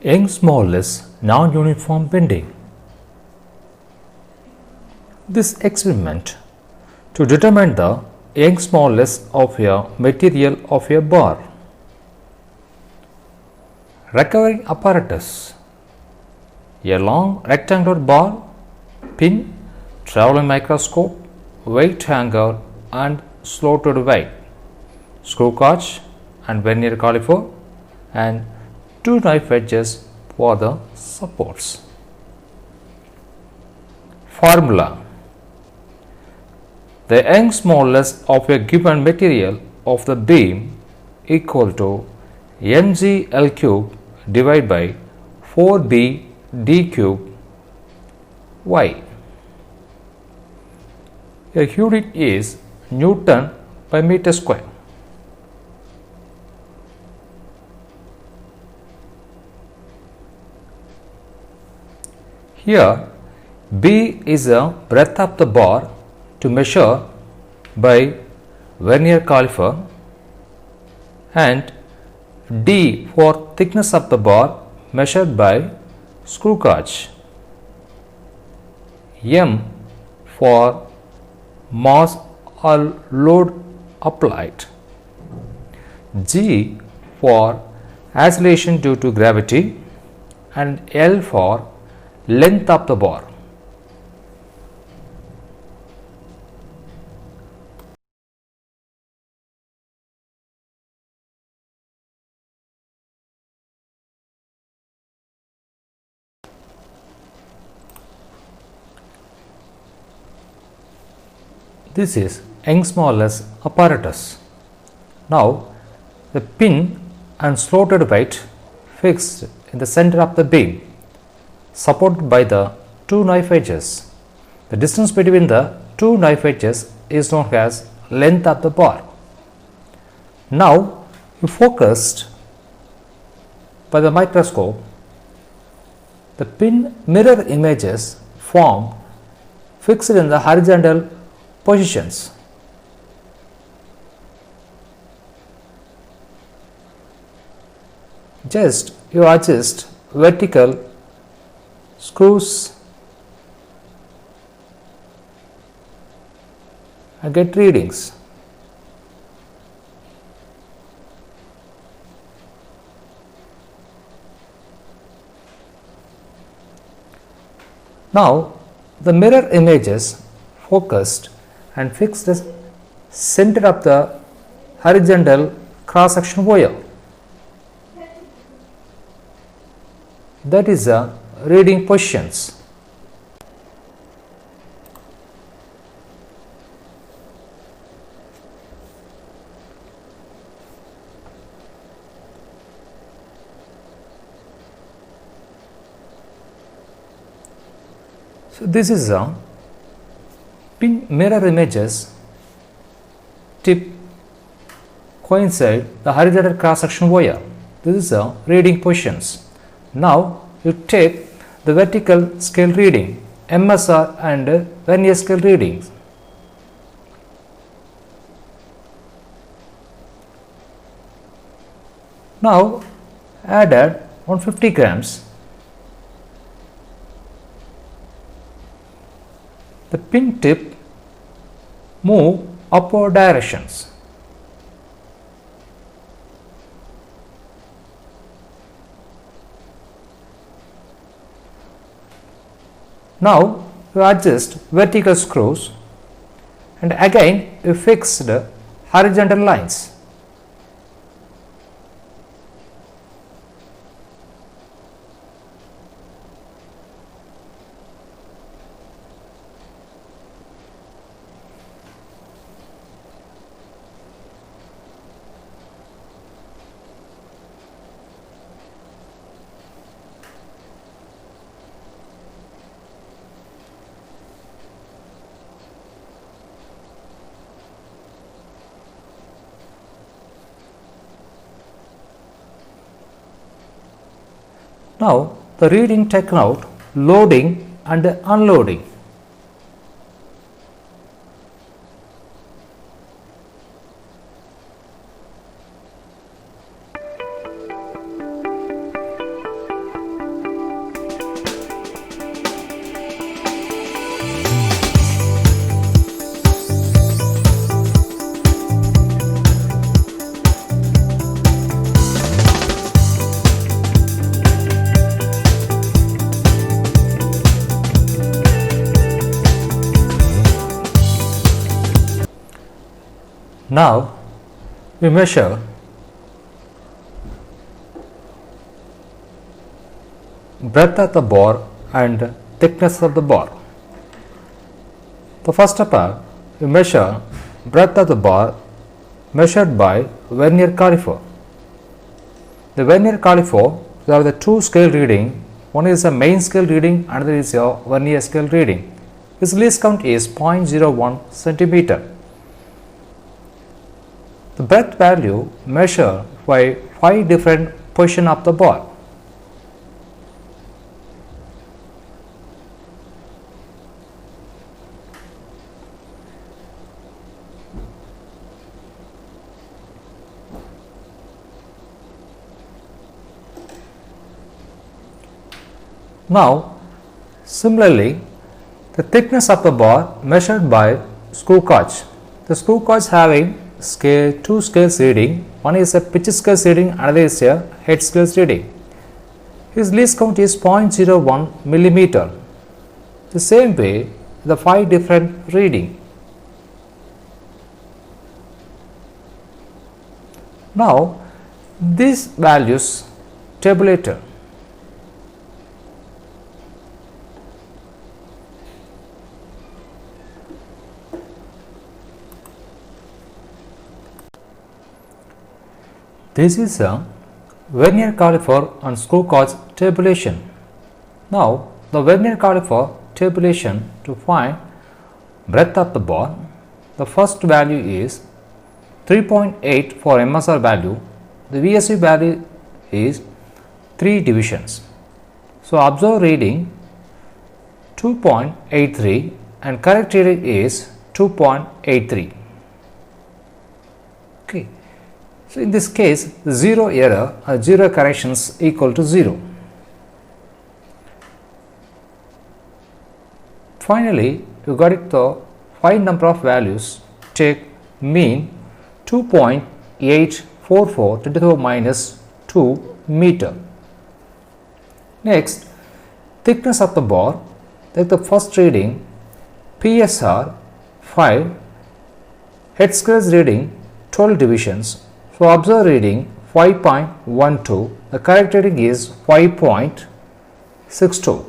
Young's modulus non-uniform bending. This experiment to determine the Young's modulus of a material of a bar. Recovering apparatus: a long rectangular bar, pin, traveling microscope, weight hanger and slotted weight, screw gauge and vernier caliper, and 2 knife edges for the supports. Formula: the Young's modulus of a given material of the beam equal to mg L cube divided by 4b d cube y. A unit is Newton by meter square. Here B is the breadth of the bar to measure by vernier caliper, and D for thickness of the bar measured by screw gauge, M for mass or load applied, G for acceleration due to gravity, and L for length of the bar. This is Young's modulus apparatus. Now, the pin and slotted weight fixed in the center of the beam, supported by the 2 knife edges. The distance between the 2 knife edges is known as length of the bar. Now, if focused by the microscope, the pin mirror images form fixed in the horizontal positions. Just you adjust vertical screws and get readings. Now, the mirror images focused and fixed the center of the horizontal cross section wire. That is the reading positions. So, this is a pin mirror images tip coincide the horizontal cross section wire. This is the reading positions. Now, you take the vertical scale reading, MSR and vernier scale readings. Now, added 150 grams. The pin tip move upward directions. Now, you adjust vertical screws and again you fix the horizontal lines. Now, the reading taken out, loading and unloading. Now we measure breadth of the bar and thickness of the bar. The first step we measure breadth of the bar measured by vernier caliper. The vernier caliper, there are the two scale reading. One is a main scale reading, another is a vernier scale reading. Its least count is 0.01 centimeter. The breadth value measured by 5 different positions of the bar. Now, similarly, the thickness of the bar measured by screw gauge. The screw gauge having two scales reading. One is a pitch scale reading, another is a head scale reading. His least count is 0.01 millimeter. The same way, the 5 different reading. Now, these values tabulated. This is a vernier caliper and screw gauge tabulation. Now, the vernier caliper tabulation to find breadth of the bar, the first value is 3.8 for MSR value. The VSD value is 3 divisions. So, observed reading 2.83 and correct reading is 2.83. Okay. So, in this case, zero error or zero corrections equal to 0. Finally, you got it the 5 number of values. Take mean 2.844 to the power minus 2 meter. Next, thickness of the bar. Take the first reading PSR 5, head scales reading 12 divisions. So, observe reading 5.12, the correct reading is 5.62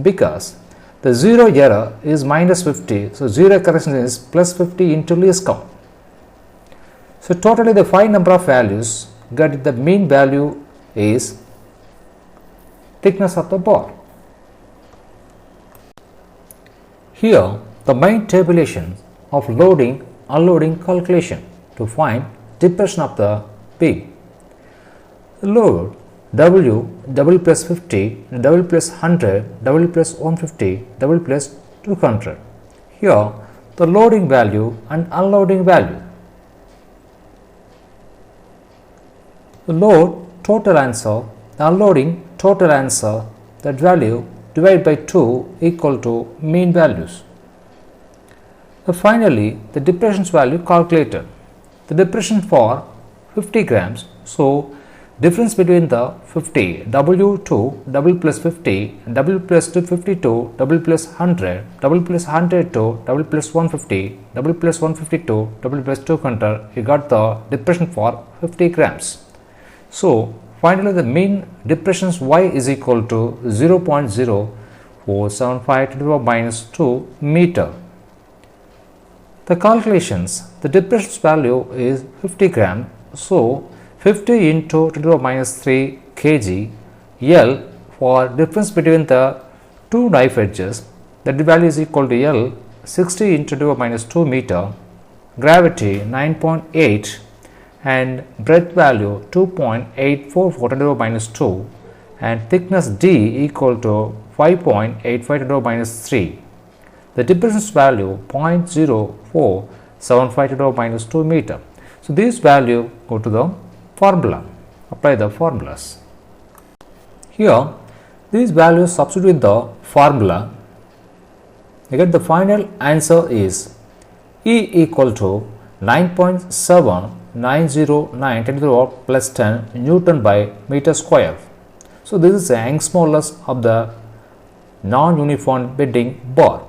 because the zero error is minus 50. So, zero correction is plus 50 into least count. So, totally the 5 number of values, got the mean value is thickness of the bar. Here, the main tabulation of loading unloading calculation to find depression of the beam. Load W double plus 50, double plus 100, double plus 150, double plus 200. Here the loading value and unloading value. The load total answer, the unloading total answer, that value divided by 2 equal to mean values. Finally, the depression value calculated. The depression for 50 grams. So, difference between the 50 W2 double plus 50 double plus 252 double plus 100 double plus 102 double plus 150 double plus 152 double plus 200, you got the depression for 50 grams. So, finally, the mean depressions y is equal to 0.0475 to the power minus 2 meter. The calculations, the depression value is 50 gram. So, 50 into 10 to the power minus 3 kg L for difference between the two knife edges, that the value is equal to L 60 into 10 to the power minus 2 meter, gravity 9.8 and breadth value 2.844 to the power minus 2 and thickness D equal to 5.85 to the power minus 3. The depression value 0.0475 to the power minus 2 meter. So, this value go to the formula, apply the formulas. Here, these values substitute the formula, you get the final answer is E equal to 9.7909 10 to the power plus 10 Newton by meter square. So, this is the Young's modulus of the non-uniform bending bar.